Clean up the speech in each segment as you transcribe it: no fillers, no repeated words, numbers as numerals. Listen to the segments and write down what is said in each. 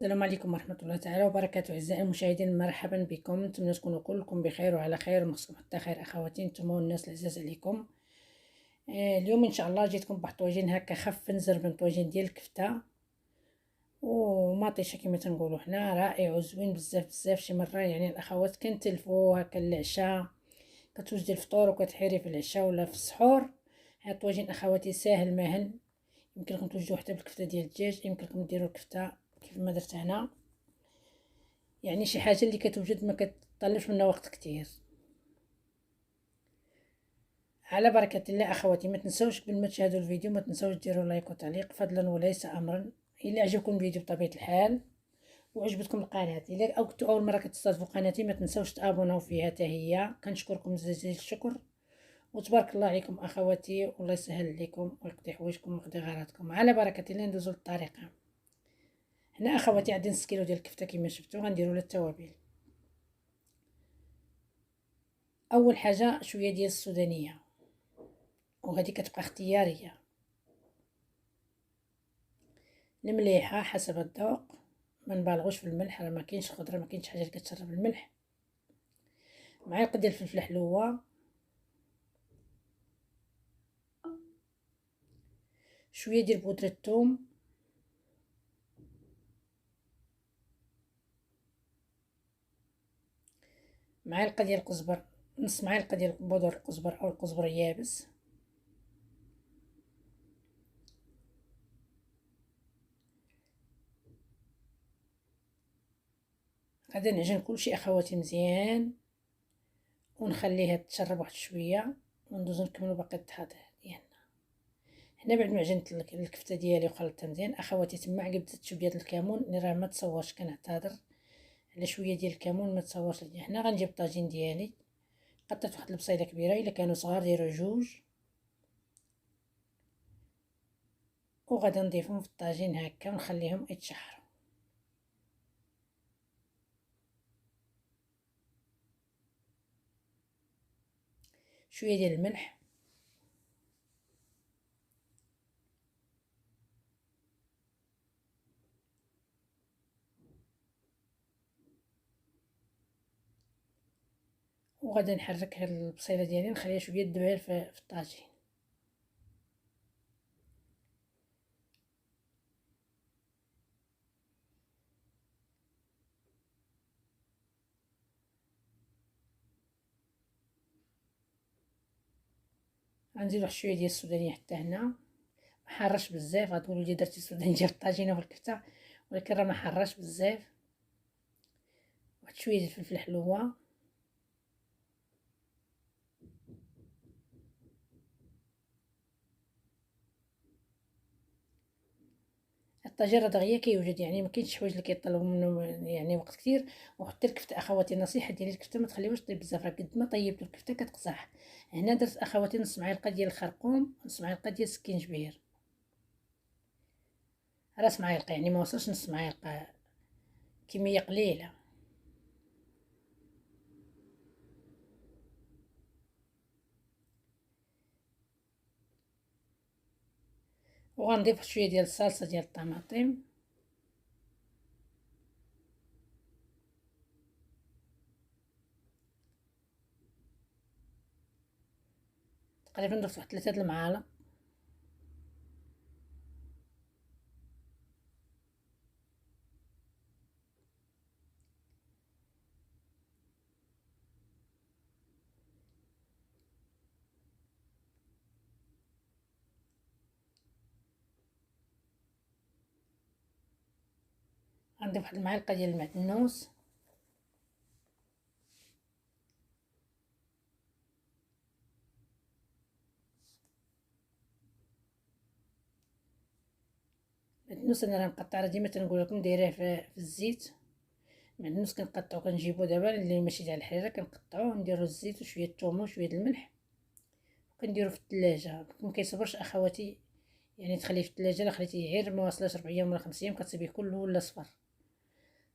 السلام عليكم ورحمة الله تعالى وبركاته. أعزائي المشاهدين، مرحبا بكم. نتمنى تكونوا كلكم بخير وعلى خير ومصكم حتى خير. أخواتي نتوما والناس العزاز عليكم. اليوم إن شاء الله جيتكم بواحد الطواجين هكا خف نزر من طواجين ديال الكفتة وماطيشة كما تنقولوا حنا، رائع وزوين بزاف بزاف. شي مرة يعني الأخوات كنتلفوا هكا العشاء، كتوجدي الفطور وكتحيري في العشاء ولا في السحور. هاد الطواجين أخواتي ساهل ماهل، يمكنكم توجدوه حتى بالكفتة ديال الدجاج، يمكنكم ديروا الكفتة كيف ما درت هنا. يعني شي حاجه اللي كتوجد ما كتطلبش منا وقت كتير. على بركه الله اخواتي، ما تنسوش قبل ما تشاهدوا الفيديو ما تنسوش ديروا لايك وتعليق فضلا وليس امرا. الا عجبكم الفيديو بطبيعه الحال وعجبتكم القناه، الا او كنتوا اول مره كتستضيفوا قناتي ما تنسوش تابوناو فيها حتى هي. كنشكركم جزيل الشكر وتبارك الله عليكم اخواتي، والله يسهل عليكم ويقضي حوايجكم ويقضي غاراتكم. على بركه الله ندوزو للطريقه. هنا اخواتي عندي نص كيلو ديال الكفته كما شفتوا، غنديروا لها التوابل. اول حاجه شويه ديال السودانيه، وهذه كتبقى اختياريه. المليحه حسب الذوق، ما نبالغوش في الملح، راه ما كاينش خضره ما كاينش حاجه اللي كتشرب الملح. معلقه ديال الفلفل حلوه، شويه ديال بودره الثوم، معلقه ديال القزبر، نص معلقه ديال بودر القزبر او القزبر يابس. غادي نعجن كلشي اخواتي مزيان ونخليها تشرب واحد شويه وندوزو نكملو باقي التحضير ديالنا. هنا بعد ما عجنت الكفته ديالي وخلطتها مزيان اخواتي، تما عقبت شويه ديال الكمون اللي راه ما تصورش، كنعتذر على شويه ديال الكمون ما تصورش ليا. هنا غنجيب الطاجين ديالي، قطعت واحد البصيله كبيره، الا كانوا صغار ديروا جوج، وغادي نضيفهم في الطاجين هكا ونخليهم يتشحروا. شويه ديال الملح، وغادي نحرك هاد البصيله ديالي نخليها شويه تدبل في الطاجين. غنزيد واحد شويه ديال السودانيه حتى هنا، محرش بزاف. غتقولوا لي درتي السودانيه في الطاجينه وفي الكفته، ولكن راه محرش بزاف. واحد شويه ديال الفلفل حلوه، الطاجين راه دغيا كيوجد، يعني ما كاينش حوايج اللي كيطلبوا منه يعني وقت كتير. وحتى الكفته اخواتي النصيحه ديالي، الكفته ما تخليوهاش طيب بزاف، راه قد ما طيبتو الكفته كتقزح. هنا درت اخواتي نص معلقه ديال الخرقوم، نص معلقه ديال السكينجبير، راس معلقه يعني ما وصلش نص معلقه، كميه قليله. وغنضيف شويه ديال الصلصه ديال الطماطم، تقريبا درت واحد 3 المعالق. غنضيف واحد المعلقه ديال المعدنوس، المعدنوس انا راه مقطع، راه ديما تنقول لكم دايراه في الزيت. المعدنوس كنقطعو، كنجيبو دابا اللي ماشي تاع الحريره كنقطعوه، نديرو الزيت وشويه الثوم وشويه الملح وكنديرو في الثلاجه. ما كيصبرش اخواتي يعني تخليه في الثلاجه، الا خليتيه غير ما وصلش 4 ايام ولا 5 ايام كتصيبيه كله ولا صفر.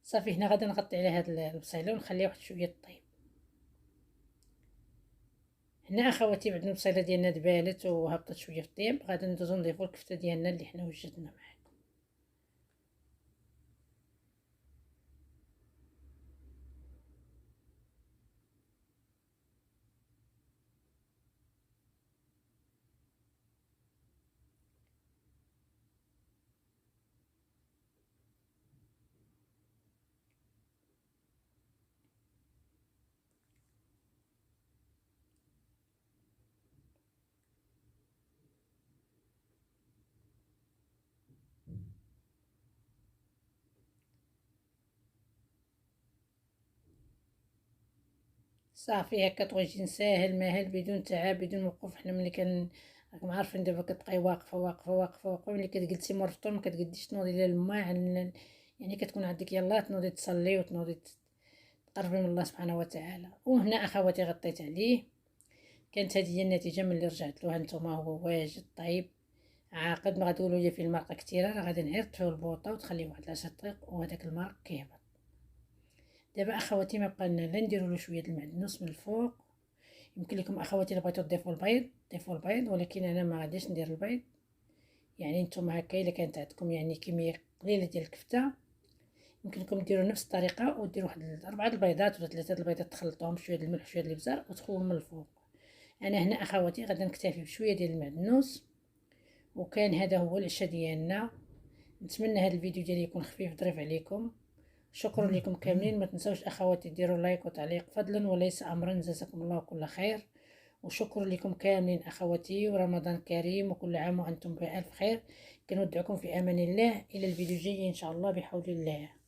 صافي هنا غادي نغطي عليه هاد البصيله ونخليها واحد شويه طيب. هنا اخواتي بعد البصيله ديالنا دبالت وهبطت شويه في الطيب، غادي ندوزو نضيفو الكفته ديالنا اللي حنا وجدنا معاها. صافي هكا طويجين ساهل ماهل بدون تعب بدون وقوف. حنا ملي راكم عارفين دابا كتبقاي واقفه واقفه واقفه واقفه، ملي كتجلسي مور الفطور ما كتقديش تنوضي للما يعني كتكون عندك يلاه تنوضي تصلي وتنوضي تقربي من الله سبحانه وتعالى. وهنا اخواتي غطيت عليه. كانت هذه هي النتيجه ملي رجعت له. هانتوما هو واجد طيب عاقد. ما غتقولوا لي فيه المرقه كثيره، راه غادي نعير تطفيو البوطه وتخليوه واحد 10 دقائق وهذاك المرق كيهبط. دابا اخواتي ما بقى لنا لا نديروا له شويه المعدنوس من الفوق. يمكن لكم اخواتي الا بغيتو تضيفوا البيض ضيفوا البيض، ولكن انا ما غاديش ندير البيض. يعني نتوما هكا الا كانت عندكم يعني كميه قليله ديال الكفته يمكنكم ديروا نفس الطريقه وديروا واحد 4 البيضات ولا 3 البيضات تخلطوهم شويه الملح شويه الابزار وتخوهم من الفوق. انا هنا اخواتي غادي نكتفي بشويه ديال المعدنوس. وكان هذا هو العشاء ديالنا. نتمنى هذا الفيديو ديالي يكون خفيف ظريف عليكم. شكرا لكم كاملين. ما تنسوش اخواتي ديروا لايك وتعليق فضلا وليس امرا. جزاكم الله كل خير. وشكرا لكم كاملين اخواتي، ورمضان كريم وكل عام وانتم بالف خير. كنودعكم في امان الله الى الفيديو الجاي ان شاء الله بحول الله.